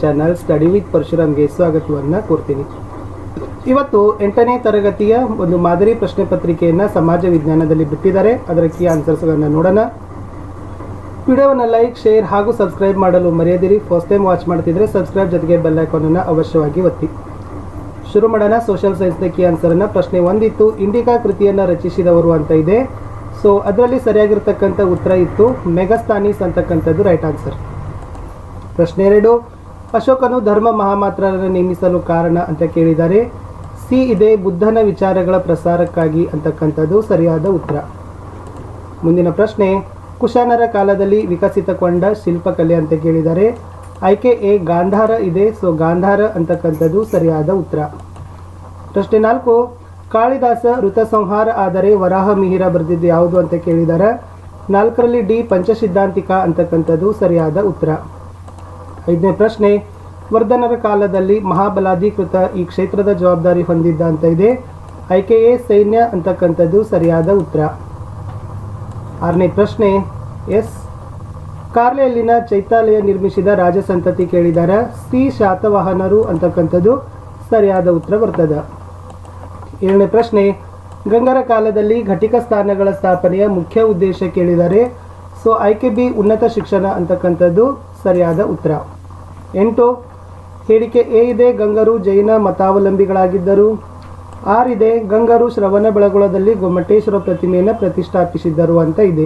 Channel study with ಪರಶುರಾಮ್ಗೆ ಸ್ವಾಗತವನ್ನು ಕೋರ್ತೀನಿ. ಇವತ್ತು 8ನೇ ತರಗತಿಯ ಒಂದು ಮಾದರಿ ಪ್ರಶ್ನೆ ಪತ್ರಿಕೆಯನ್ನು ಸಮಾಜ ವಿಜ್ಞಾನದಲ್ಲಿ ಬಿಟ್ಟಿದ್ದಾರೆ. ಅದರ ಕೀ ಆನ್ಸರ್ಸ್ಗಳನ್ನು ನೋಡೋಣ. ವಿಡಿಯೋವನ್ನು ಲೈಕ್, ಶೇರ್ ಹಾಗೂ ಸಬ್ಸ್ಕ್ರೈಬ್ ಮಾಡಲು ಮರೆಯದಿರಿ. ಫಸ್ಟ್ ಟೈಮ್ ವಾಚ್ ಮಾಡ್ತಿದ್ರೆ ಸಬ್ಸ್ಕ್ರೈಬ್ ಜೊತೆಗೆ ಬೆಲ್ ಐಕಾನನ್ನು ಅವಶ್ಯವಾಗಿ ಒತ್ತಿ. ಶುರು ಮಾಡೋಣ. ಸೋಷಿಯಲ್ ಸೈನ್ಸ್ನ ಕೀ ಆನ್ಸರನ್ನು. ಪ್ರಶ್ನೆ 1 ಇತ್ತು, ಇಂಡಿಕಾ ಕೃತಿಯನ್ನು ರಚಿಸಿದವರು ಅಂತ ಇದೆ. ಸೊ ಅದರಲ್ಲಿ ಸರಿಯಾಗಿರ್ತಕ್ಕಂಥ ಉತ್ತರ ಇತ್ತು ಮೆಗಸ್ತಾನೀಸ್ ಅಂತಕ್ಕಂಥದ್ದು ರೈಟ್ ಆನ್ಸರ್. ಪ್ರಶ್ನೆ 2, ಅಶೋಕನು ಧರ್ಮ ಮಹಾಮಾತ್ರರನ್ನು ನೇಮಿಸಲು ಕಾರಣ ಅಂತ ಕೇಳಿದ್ದಾರೆ. ಸಿ ಇದೆ ಬುದ್ಧನ ವಿಚಾರಗಳ ಪ್ರಸಾರಕ್ಕಾಗಿ ಅಂತಕ್ಕಂಥದ್ದು ಸರಿಯಾದ ಉತ್ತರ. ಮುಂದಿನ ಪ್ರಶ್ನೆ, ಕುಶಾನರ ಕಾಲದಲ್ಲಿ ವಿಕಸಿತಗೊಂಡ ಶಿಲ್ಪಕಲೆ ಅಂತ ಕೇಳಿದ್ದಾರೆ. ಆಯ್ಕೆ ಎ ಗಾಂಧಾರ ಇದೆ. ಸೊ ಗಾಂಧಾರ ಅಂತಕ್ಕಂಥದ್ದು ಸರಿಯಾದ ಉತ್ತರ. ಪ್ರಶ್ನೆ 4, ಕಾಳಿದಾಸ ಋತಸಂಹಾರ ಆದರೆ ವರಾಹ ಮಿಹಿರ ಬರೆದಿದ್ದು ಯಾವುದು ಅಂತ ಕೇಳಿದ್ದಾರೆ. 4ರಲ್ಲಿ ಡಿ ಪಂಚಸಿದ್ಧಾಂತಿಕ ಅಂತಕ್ಕಂಥದ್ದು ಸರಿಯಾದ ಉತ್ತರ. 5ನೇ ಪ್ರಶ್ನೆ, ವರ್ಧನರ ಕಾಲದಲ್ಲಿ ಮಹಾಬಲಾಧಿಕೃತ ಈ ಕ್ಷೇತ್ರದ ಜವಾಬ್ದಾರಿ ಹೊಂದಿದ್ದ ಅಂತ ಇದೆ. ಆಯ್ಕೆ ಎ ಸೈನ್ಯ ಅಂತಕ್ಕಂಥದ್ದು ಸರಿಯಾದ ಉತ್ತರ. 6ನೇ ಪ್ರಶ್ನೆ, ಎಸ್ ಕಾರ್ಲೆಯಲ್ಲಿನ ಚೈತ್ಯಾಲಯ ನಿರ್ಮಿಸಿದ ರಾಜಸಂತತಿ ಕೇಳಿದ್ದಾರೆ. ಸಿ ಶಾತವಾಹನರು ಅಂತಕ್ಕಂಥದ್ದು ಸರಿಯಾದ ಉತ್ತರ ಬರ್ತದೆ. 7ನೇ ಪ್ರಶ್ನೆ, ಗಂಗರ ಕಾಲದಲ್ಲಿ ಘಟಿಕ ಸ್ಥಾನಗಳ ಸ್ಥಾಪನೆಯ ಮುಖ್ಯ ಉದ್ದೇಶ ಕೇಳಿದ್ದಾರೆ. ಸೊ ಆಯ್ಕೆ ಬಿ ಉನ್ನತ ಶಿಕ್ಷಣ ಅಂತಕ್ಕಂಥದ್ದು ಸರಿಯಾದ ಉತ್ತರ. 8, ಹೇಳಿಕೆ ಎ ಇದೆ ಗಂಗರು ಜೈನ ಮತಾವಲಂಬಿಗಳಾಗಿದ್ದರು. 6 ಇದೆ ಗಂಗರು ಶ್ರವಣ ಬೆಳಗೊಳದಲ್ಲಿ ಗೊಮ್ಮಟೇಶ್ವರ ಪ್ರತಿಮೆಯನ್ನು ಪ್ರತಿಷ್ಠಾಪಿಸಿದ್ದರು ಅಂತ ಇದೆ.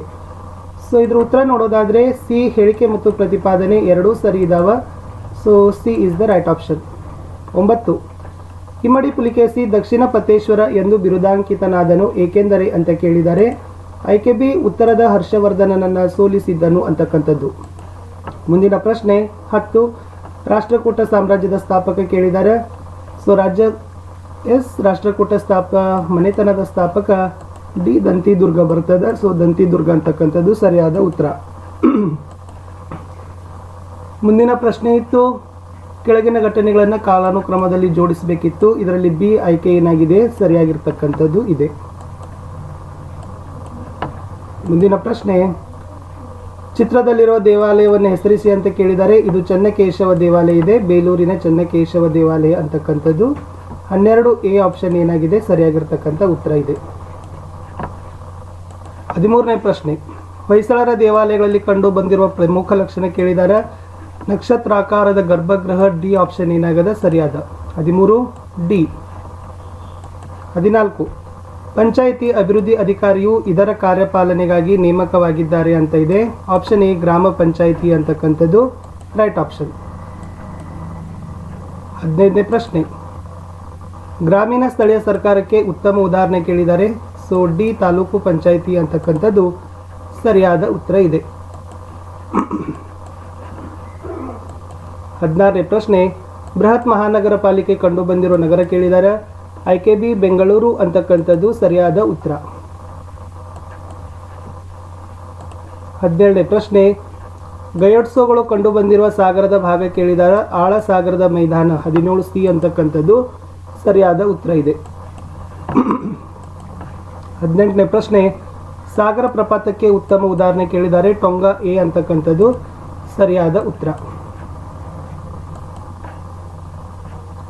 ಸೊ ಇದ್ರ ಉತ್ತರ ನೋಡೋದಾದರೆ ಸಿ ಹೇಳಿಕೆ ಮತ್ತು ಪ್ರತಿಪಾದನೆ ಎರಡೂ ಸರಿ ಇದ್ದಾವೆ. So C is the right option. 9, ಇಮ್ಮಡಿ ಪುಲಿಕೇಸಿ ದಕ್ಷಿಣ ಪತೇಶ್ವರ ಎಂದು ಬಿರುದಾಂಕಿತನಾದನು ಏಕೆಂದರೆ ಅಂತ ಕೇಳಿದ್ದಾರೆ. ಆಯ್ಕೆ ಬಿ ಉತ್ತರದ ಹರ್ಷವರ್ಧನನನ್ನು ಸೋಲಿಸಿದ್ದನು ಅಂತಕ್ಕಂಥದ್ದು. ಮುಂದಿನ ಪ್ರಶ್ನೆ 10, ರಾಷ್ಟ್ರಕೂಟ ಸಾಮ್ರಾಜ್ಯದ ಸ್ಥಾಪಕ ಕೇಳಿದ್ದಾರೆ. ಸೊ ರಾಷ್ಟ್ರಕೂಟ ಮನೆತನದ ಸ್ಥಾಪಕ ಡಿ ದಂತಿದುರ್ಗ ಬರ್ತದೆ. ಸೊ ದಂತಿದುರ್ಗ ಅಂತಕ್ಕಂಥದ್ದು ಸರಿಯಾದ ಉತ್ತರ. ಮುಂದಿನ ಪ್ರಶ್ನೆ ಇತ್ತು, ಕೆಳಗಿನ ಘಟನೆಗಳನ್ನು ಕಾಲಾನುಕ್ರಮದಲ್ಲಿ ಜೋಡಿಸಬೇಕಿತ್ತು. ಇದರಲ್ಲಿ ಬಿ ಆಯ್ಕೆ ಏನಾಗಿದೆ ಸರಿಯಾಗಿರ್ತಕ್ಕಂಥದ್ದು ಇದೆ. ಮುಂದಿನ ಪ್ರಶ್ನೆ, ಚಿತ್ರದಲ್ಲಿರುವ ದೇವಾಲಯವನ್ನು ಹೆಸರಿಸಿ ಅಂತ ಕೇಳಿದ್ದಾರೆ. ಇದು ಚೆನ್ನಕೇಶವ ದೇವಾಲಯ ಇದೆ, ಬೇಲೂರಿನ ಚೆನ್ನಕೇಶವ ದೇವಾಲಯ ಅಂತಕ್ಕಂಥದ್ದು 12 ಎ ಆಪ್ಷನ್ ಏನಾಗಿದೆ ಸರಿಯಾಗಿರ್ತಕ್ಕಂಥ ಉತ್ತರ ಇದೆ. 13ನೇ ಪ್ರಶ್ನೆ, ಹೊಯ್ಸಳರ ದೇವಾಲಯಗಳಲ್ಲಿ ಕಂಡು ಬಂದಿರುವ ಪ್ರಮುಖ ಲಕ್ಷಣ ಕೇಳಿದ್ದಾರೆ. ನಕ್ಷತ್ರಾಕಾರದ ಗರ್ಭಗೃಹ ಡಿ ಆಪ್ಷನ್ ಏನಾಗದ ಸರಿಯಾದ. 13 ಡಿ. 14, ಪಂಚಾಯಿತಿ ಅಭಿವೃದ್ಧಿ ಅಧಿಕಾರಿಯು ಇದರ ಕಾರ್ಯಪಾಲನೆಗಾಗಿ ನೇಮಕವಾಗಿದ್ದಾರೆ ಅಂತ ಇದೆ. ಆಪ್ಷನ್ ಎ ಗ್ರಾಮ ಪಂಚಾಯಿತಿ ಅಂತಕ್ಕಂಥದ್ದು ರೈಟ್ ಆಪ್ಷನ್. 15ನೇ ಪ್ರಶ್ನೆ, ಗ್ರಾಮೀಣ ಸ್ಥಳೀಯ ಸರ್ಕಾರಕ್ಕೆ ಉತ್ತಮ ಉದಾಹರಣೆ ಕೇಳಿದ್ದಾರೆ. ಸೊ ಡಿ ತಾಲೂಕು ಪಂಚಾಯಿತಿ ಅಂತಕ್ಕಂಥದ್ದು ಸರಿಯಾದ ಉತ್ತರ ಇದೆ. 16ನೇ ಪ್ರಶ್ನೆ, ಬೃಹತ್ ಮಹಾನಗರ ಪಾಲಿಕೆ ಕಂಡು ಬಂದಿರೋ ನಗರ ಕೇಳಿದ್ದಾರೆ. ಆಯ್ಕೆ ಬಿ ಬೆಂಗಳೂರು ಅಂತಕ್ಕಂಥದ್ದು ಸರಿಯಾದ ಉತ್ತರ. 17ನೇ ಪ್ರಶ್ನೆ, ಗಯೋಟ್ಸೋಗಳು ಕಂಡು ಬಂದಿರುವ ಸಾಗರದ ಭಾಗ ಕೇಳಿದ್ದಾರೆ. ಆಳ ಸಾಗರದ ಮೈದಾನ 17 ಸಿ ಅಂತಕ್ಕಂಥದ್ದು ಸರಿಯಾದ ಉತ್ತರ ಇದೆ. 18ನೇ ಪ್ರಶ್ನೆ, ಸಾಗರ ಪ್ರಪಾತಕ್ಕೆ ಉತ್ತಮ ಉದಾಹರಣೆ ಕೇಳಿದ್ದಾರೆ. ಟೊಂಗಾ ಎ ಅಂತಕ್ಕಂಥದ್ದು ಸರಿಯಾದ ಉತ್ತರ.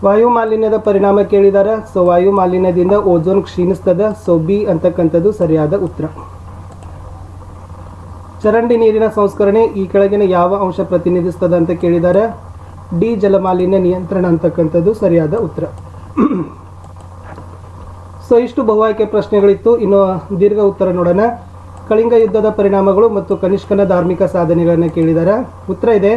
ವಾಯು ಮಾಲಿನ್ಯದ ಪರಿಣಾಮ ಕೇಳಿದ್ದಾರೆ. ಸೊ ವಾಯು ಮಾಲಿನ್ಯದಿಂದ ಓಝೋನ್ ಕ್ಷೀಣಿಸ್ತದೆ. ಸೊ ಬಿ ಅಂತಕ್ಕಂಥದ್ದು ಸರಿಯಾದ ಉತ್ತರ. ಚರಂಡಿ ನೀರಿನ ಸಂಸ್ಕರಣೆ ಈ ಕೆಳಗಿನ ಯಾವ ಅಂಶ ಪ್ರತಿನಿಧಿಸ್ತದೆ ಅಂತ ಕೇಳಿದ್ದಾರೆ. ಡಿ ಜಲಮಾಲಿನ್ಯ ನಿಯಂತ್ರಣ ಅಂತಕ್ಕಂಥದ್ದು ಸರಿಯಾದ ಉತ್ತರ. ಸೊ ಇಷ್ಟು ಬಹು ಆಯ್ಕೆ ಪ್ರಶ್ನೆಗಳಿತ್ತು. ಇನ್ನು ದೀರ್ಘ ಉತ್ತರ ನೋಡೋಣ. ಕಳಿಂಗ ಯುದ್ಧದ ಪರಿಣಾಮಗಳು ಮತ್ತು ಕನಿಷ್ಕನ ಧಾರ್ಮಿಕ ಸಾಧನೆಗಳನ್ನು ಕೇಳಿದ್ದಾರೆ. ಉತ್ತರ ಇದೆ,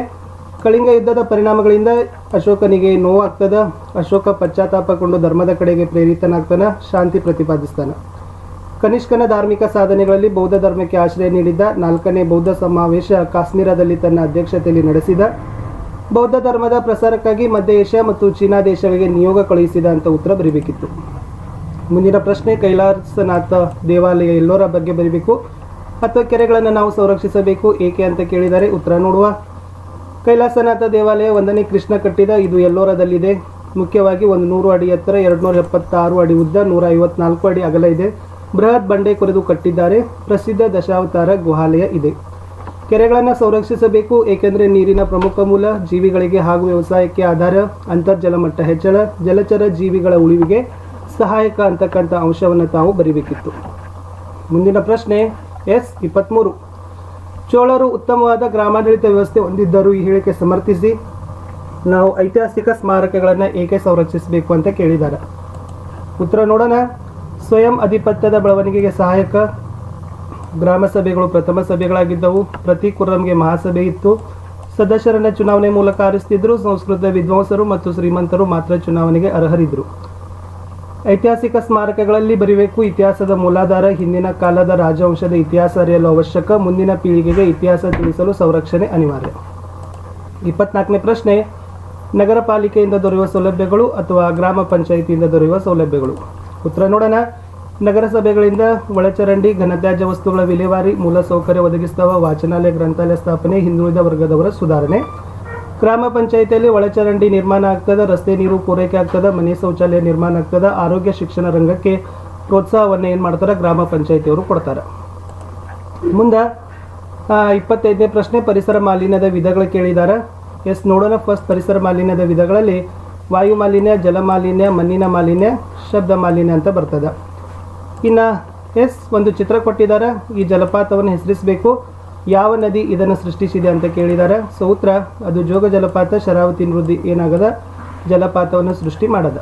ಕಳಿಂಗ ಯುದ್ಧದ ಪರಿಣಾಮಗಳಿಂದ ಅಶೋಕನಿಗೆ ನೋವಾಗ್ತದೆ. ಅಶೋಕ ಪಶ್ಚಾತ್ತಾಪಗೊಂಡು ಧರ್ಮದ ಕಡೆಗೆ ಪ್ರೇರಿತನಾಗ್ತಾನೆ, ಶಾಂತಿ ಪ್ರತಿಪಾದಿಸ್ತಾನೆ. ಕನಿಷ್ಕನ ಧಾರ್ಮಿಕ ಸಾಧನೆಗಳಲ್ಲಿ ಬೌದ್ಧ ಧರ್ಮಕ್ಕೆ ಆಶ್ರಯ ನೀಡಿದ್ದ. 4ನೇ ಬೌದ್ಧ ಸಮಾವೇಶ ಕಾಶ್ಮೀರದಲ್ಲಿ ತನ್ನ ಅಧ್ಯಕ್ಷತೆಯಲ್ಲಿ ನಡೆಸಿದ. ಬೌದ್ಧ ಧರ್ಮದ ಪ್ರಸಾರಕ್ಕಾಗಿ ಮಧ್ಯ ಏಷ್ಯಾ ಮತ್ತು ಚೀನಾ ದೇಶಗಳಿಗೆ ನಿಯೋಗ ಕಳುಹಿಸಿದ ಅಂತ ಉತ್ತರ ಬರೀಬೇಕಿತ್ತು. ಮುಂದಿನ ಪ್ರಶ್ನೆ, ಕೈಲಾಸನಾಥ ದೇವಾಲಯ ಎಲ್ಲೋರ ಬಗ್ಗೆ ಬರೀಬೇಕು. 10 ಕೆರೆಗಳನ್ನು ನಾವು ಸಂರಕ್ಷಿಸಬೇಕು ಏಕೆ ಅಂತ ಕೇಳಿದ್ದಾರೆ. ಉತ್ತರ ನೋಡುವ. ಕೈಲಾಸನಾಥ ದೇವಾಲಯ 1ನೇ ಕೃಷ್ಣ ಕಟ್ಟಿದ. ಇದು ಎಲ್ಲೋರದಲ್ಲಿದೆ. ಮುಖ್ಯವಾಗಿ 100 ಅಡಿ ಎತ್ತರ, 276 ಅಡಿ ಉದ್ದ, 154 ಅಡಿ ಅಗಲ ಇದೆ. ಬೃಹತ್ ಬಂಡೆ ಕೊರೆದು ಕಟ್ಟಿದ್ದಾರೆ. ಪ್ರಸಿದ್ಧ ದಶಾವತಾರ ಗುಹಾಲಯ ಇದೆ. ಕೆರೆಗಳನ್ನು ಸಂರಕ್ಷಿಸಬೇಕು, ಏಕೆಂದರೆ ನೀರಿನ ಪ್ರಮುಖ ಮೂಲ, ಜೀವಿಗಳಿಗೆ ಹಾಗೂ ವ್ಯವಸಾಯಕ್ಕೆ ಆಧಾರ, ಅಂತರ್ಜಲ ಮಟ್ಟ ಹೆಚ್ಚಳ, ಜಲಚರ ಜೀವಿಗಳ ಉಳಿವಿಗೆ ಸಹಾಯಕ ಅಂತಕ್ಕಂಥ ಅಂಶವನ್ನು ತಾವು ಬರೀಬೇಕಿತ್ತು. ಮುಂದಿನ ಪ್ರಶ್ನೆ S23. ಚೋಳರು ಉತ್ತಮವಾದ ಗ್ರಾಮಾಡಳಿತ ವ್ಯವಸ್ಥೆ ಹೊಂದಿದ್ದರು. ಈ ಹೇಳಿಕೆ ಸಮರ್ಥಿಸಿ. ನಾವು ಐತಿಹಾಸಿಕ ಸ್ಮಾರಕಗಳನ್ನು ಏಕೆ ಸಂರಕ್ಷಿಸಬೇಕು ಅಂತ ಕೇಳಿದ್ದಾರೆ. ಉತ್ತರ ನೋಡೋಣ. ಸ್ವಯಂ ಅಧಿಪತ್ಯದ ಬೆಳವಣಿಗೆಗೆ ಸಹಾಯಕ, ಗ್ರಾಮ ಸಭೆಗಳು ಪ್ರಥಮ ಸಭೆಗಳಾಗಿದ್ದವು, ಪ್ರತಿ ಕುರ್ರಂಗೆ ಮಹಾಸಭೆ ಇತ್ತು, ಸದಸ್ಯರನ್ನ ಚುನಾವಣೆ ಮೂಲಕ ಆರಿಸ್ತಿದ್ರು, ಸಂಸ್ಕೃತ ವಿದ್ವಾಂಸರು ಮತ್ತು ಶ್ರೀಮಂತರು ಮಾತ್ರ ಚುನಾವಣೆಗೆ ಅರ್ಹರಿದ್ದರು. ಐತಿಹಾಸಿಕ ಸ್ಮಾರಕಗಳಲ್ಲಿ ಬರೀಬೇಕು. ಇತಿಹಾಸದ ಮೂಲಾಧಾರ, ಹಿಂದಿನ ಕಾಲದ ರಾಜವಂಶದ ಇತಿಹಾಸ ಅರಿಯಲು ಅವಶ್ಯಕ, ಮುಂದಿನ ಪೀಳಿಗೆಗೆ ಇತಿಹಾಸ ತಿಳಿಸಲು ಸಂರಕ್ಷಣೆ ಅನಿವಾರ್ಯ. 24ನೇ ಪ್ರಶ್ನೆ, ನಗರ ಪಾಲಿಕೆಯಿಂದ ದೊರೆಯುವ ಸೌಲಭ್ಯಗಳು ಅಥವಾ ಗ್ರಾಮ ಪಂಚಾಯಿತಿಯಿಂದ ದೊರೆಯುವ ಸೌಲಭ್ಯಗಳು. ಉತ್ತರ ನೋಡೋಣ. ನಗರಸಭೆಗಳಿಂದ ಒಳಚರಂಡಿ, ಘನತ್ಯಾಜ್ಯ ವಸ್ತುಗಳ ವಿಲೇವಾರಿ, ಮೂಲಸೌಕರ್ಯ ಒದಗಿಸುವ, ವಾಚನಾಲಯ ಗ್ರಂಥಾಲಯ ಸ್ಥಾಪನೆ, ಹಿಂದುಳಿದ ವರ್ಗದವರ ಸುಧಾರಣೆ. ಗ್ರಾಮ ಪಂಚಾಯಿತಿಯಲ್ಲಿ ಒಳಚರಂಡಿ ನಿರ್ಮಾಣ ಆಗ್ತದೆ, ರಸ್ತೆ ನೀರು ಪೂರೈಕೆ ಆಗ್ತದೆ, ಮನೆ ಶೌಚಾಲಯ ನಿರ್ಮಾಣ ಆಗ್ತದೆ, ಆರೋಗ್ಯ ಶಿಕ್ಷಣ ರಂಗಕ್ಕೆ ಪ್ರೋತ್ಸಾಹವನ್ನು ಏನು ಮಾಡ್ತಾರೆ, ಗ್ರಾಮ ಪಂಚಾಯಿತಿಯವರು ಕೊಡ್ತಾರೆ. ಮುಂದೆ 25ನೇ ಪ್ರಶ್ನೆ, ಪರಿಸರ ಮಾಲಿನ್ಯದ ವಿಧಗಳು ಕೇಳಿದ್ದಾರೆ. ನೋಡೋಣ. ಫಸ್ಟ್, ಪರಿಸರ ಮಾಲಿನ್ಯದ ವಿಧಗಳಲ್ಲಿ ವಾಯು ಮಾಲಿನ್ಯ, ಜಲ ಮಾಲಿನ್ಯ, ಮಣ್ಣಿನ ಮಾಲಿನ್ಯ, ಶಬ್ದ ಮಾಲಿನ್ಯ ಅಂತ ಬರ್ತದೆ. ಇನ್ನು ಒಂದು ಚಿತ್ರ ಕೊಟ್ಟಿದ್ದಾರೆ. ಈ ಜಲಪಾತವನ್ನು ಹೆಸರಿಸಬೇಕು. ಯಾವ ನದಿ ಇದನ್ನು ಸೃಷ್ಟಿಸಿದೆ ಅಂತ ಕೇಳಿದ್ದಾರೆ. ಸೊ ಉತ್ತರ, ಅದು ಜೋಗ ಜಲಪಾತ. ಶರಾವತಿ ನದಿ ಏನಾಗದ ಜಲಪಾತವನ್ನು ಸೃಷ್ಟಿ ಮಾಡದ.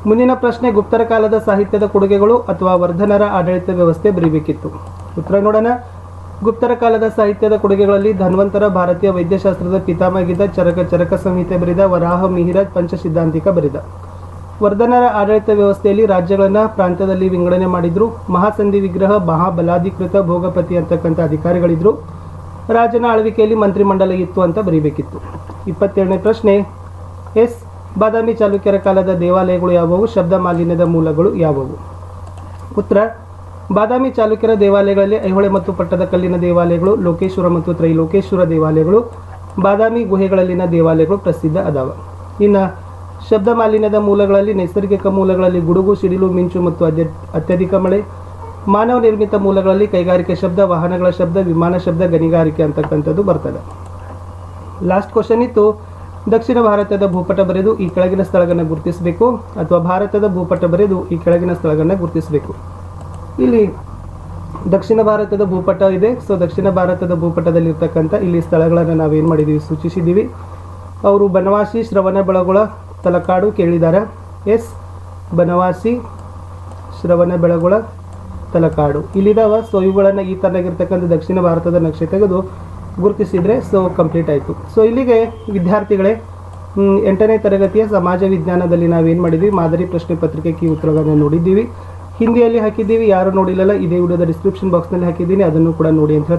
ಮುಂದಿನ ಪ್ರಶ್ನೆ, ಗುಪ್ತರ ಕಾಲದ ಸಾಹಿತ್ಯದ ಕೊಡುಗೆಗಳು ಅಥವಾ ವರ್ಧನರ ಆಡಳಿತ ವ್ಯವಸ್ಥೆ ಬರೀಬೇಕಿತ್ತು. ಉತ್ತರ ನೋಡೋಣ. ಗುಪ್ತರ ಕಾಲದ ಸಾಹಿತ್ಯದ ಕೊಡುಗೆಗಳಲ್ಲಿ ಧನ್ವಂತರ ಭಾರತೀಯ ವೈದ್ಯಶಾಸ್ತ್ರದ ಪಿತಾಮಹಿದ, ಚರಕ ಸಂಹಿತೆ ಬರೆದ, ವರಾಹ ಮಿಹಿರ ಪಂಚಸಿದ್ಧಾಂತಿಕ ಬರೆದ. ವರ್ಧನರ ಆಡಳಿತ ವ್ಯವಸ್ಥೆಯಲ್ಲಿ ರಾಜ್ಯಗಳನ್ನು ಪ್ರಾಂತ್ಯದಲ್ಲಿ ವಿಂಗಡಣೆ ಮಾಡಿದ್ರು. ಮಹಾಸಂಧಿ ವಿಗ್ರಹ, ಮಹಾಬಲಾಧಿಕೃತ, ಭೋಗಪತಿ ಅಂತಕ್ಕಂಥ ಅಧಿಕಾರಿಗಳಿದ್ರು. ರಾಜನ ಆಳ್ವಿಕೆಯಲ್ಲಿ ಮಂತ್ರಿಮಂಡಲ ಇತ್ತು ಅಂತ ಬರೀಬೇಕಿತ್ತು. 27ನೇ ಪ್ರಶ್ನೆ, ಬಾದಾಮಿ ಚಾಲುಕ್ಯರ ಕಾಲದ ದೇವಾಲಯಗಳು ಯಾವುವು, ಶಬ್ದ ಮಾಲಿನ್ಯದ ಮೂಲಗಳು ಯಾವುವು. ಉತ್ತರ, ಬಾದಾಮಿ ಚಾಲುಕ್ಯರ ದೇವಾಲಯಗಳಲ್ಲಿ ಐಹೊಳೆ ಮತ್ತು ಪಟ್ಟದಕಲ್ಲಿನ ದೇವಾಲಯಗಳು, ಲೋಕೇಶ್ವರ ಮತ್ತು ತ್ರೈಲೋಕೇಶ್ವರ ದೇವಾಲಯಗಳು, ಬಾದಾಮಿ ಗುಹೆಗಳಲ್ಲಿನ ದೇವಾಲಯಗಳು ಪ್ರಸಿದ್ಧ ಅದಾವ. ಇನ್ನು ಶಬ್ದ ಮಾಲಿನ್ಯದ ಮೂಲಗಳಲ್ಲಿ ನೈಸರ್ಗಿಕ ಮೂಲಗಳಲ್ಲಿ ಗುಡುಗು, ಸಿಡಿಲು, ಮಿಂಚು ಮತ್ತು ಅತ್ಯಧಿಕ ಮಳೆ. ಮಾನವ ನಿರ್ಮಿತ ಮೂಲಗಳಲ್ಲಿ ಕೈಗಾರಿಕೆ ಶಬ್ದ, ವಾಹನಗಳ ಶಬ್ದ, ವಿಮಾನ ಶಬ್ದ, ಗಣಿಗಾರಿಕೆ ಅಂತಕ್ಕಂಥದ್ದು ಬರ್ತದೆ. ಲಾಸ್ಟ್ ಕ್ವಶನ್ ಇತ್ತು, ದಕ್ಷಿಣ ಭಾರತದ ಭೂಪಟ ಬರೆದು ಈ ಕೆಳಗಿನ ಸ್ಥಳಗಳನ್ನು ಗುರುತಿಸಬೇಕು, ಅಥವಾ ಭಾರತದ ಭೂಪಟ ಬರೆದು ಈ ಕೆಳಗಿನ ಸ್ಥಳಗಳನ್ನು ಗುರುತಿಸಬೇಕು. ಇಲ್ಲಿ ದಕ್ಷಿಣ ಭಾರತದ ಭೂಪಟ ಇದೆ. ಸೊ ದಕ್ಷಿಣ ಭಾರತದ ಭೂಪಟದಲ್ಲಿರ್ತಕ್ಕಂಥ ಇಲ್ಲಿ ಸ್ಥಳಗಳನ್ನು ನಾವೇನು ಮಾಡಿದ್ದೀವಿ, ಸೂಚಿಸಿದ್ದೀವಿ. ಅವರು ಬನವಾಸಿ, ಶ್ರವಣಬೆಳಗೊಳ, ತಲಕಾಡು ಕೇಳಿದ್ದಾರೆ. ಬನವಾಸಿ, ಶ್ರವಣಬೆಳಗೊಳ, ತಲಕಾಡು ಇಲ್ಲಿದ್ದಾವ. ಸೊ ಇವುಗಳನ್ನು ಈ ಥರನಾಗಿರ್ತಕ್ಕಂಥ ದಕ್ಷಿಣ ಭಾರತದ ನಕ್ಷೆ ತೆಗೆದು ಗುರುತಿಸಿದರೆ ಸೊ ಕಂಪ್ಲೀಟ್ ಆಯಿತು. ಸೊ ಇಲ್ಲಿಗೆ ವಿದ್ಯಾರ್ಥಿಗಳೇ 8ನೇ ತರಗತಿಯ ಸಮಾಜ ವಿಜ್ಞಾನದಲ್ಲಿ ನಾವೇನು ಮಾಡಿದ್ವಿ, ಮಾದರಿ ಪ್ರಶ್ನೆ ಪತ್ರಿಕೆ ಕೀ ಉತ್ತರಗಳನ್ನು ನೋಡಿದ್ದೀವಿ. ಹಿಂದಿಯಲ್ಲಿ ಹಾಕಿದ್ದೀವಿ. ಯಾರು ನೋಡಿಲ್ಲಲ್ಲ, ಇದೇ ವಿಡಿಯೋದ ಡಿಸ್ಕ್ರಿಪ್ಷನ್ ಬಾಕ್ಸ್ನಲ್ಲಿ ಹಾಕಿದ್ದೀನಿ, ಅದನ್ನು ಕೂಡ ನೋಡಿ ಅಂತ ಹೇಳ್ತಾ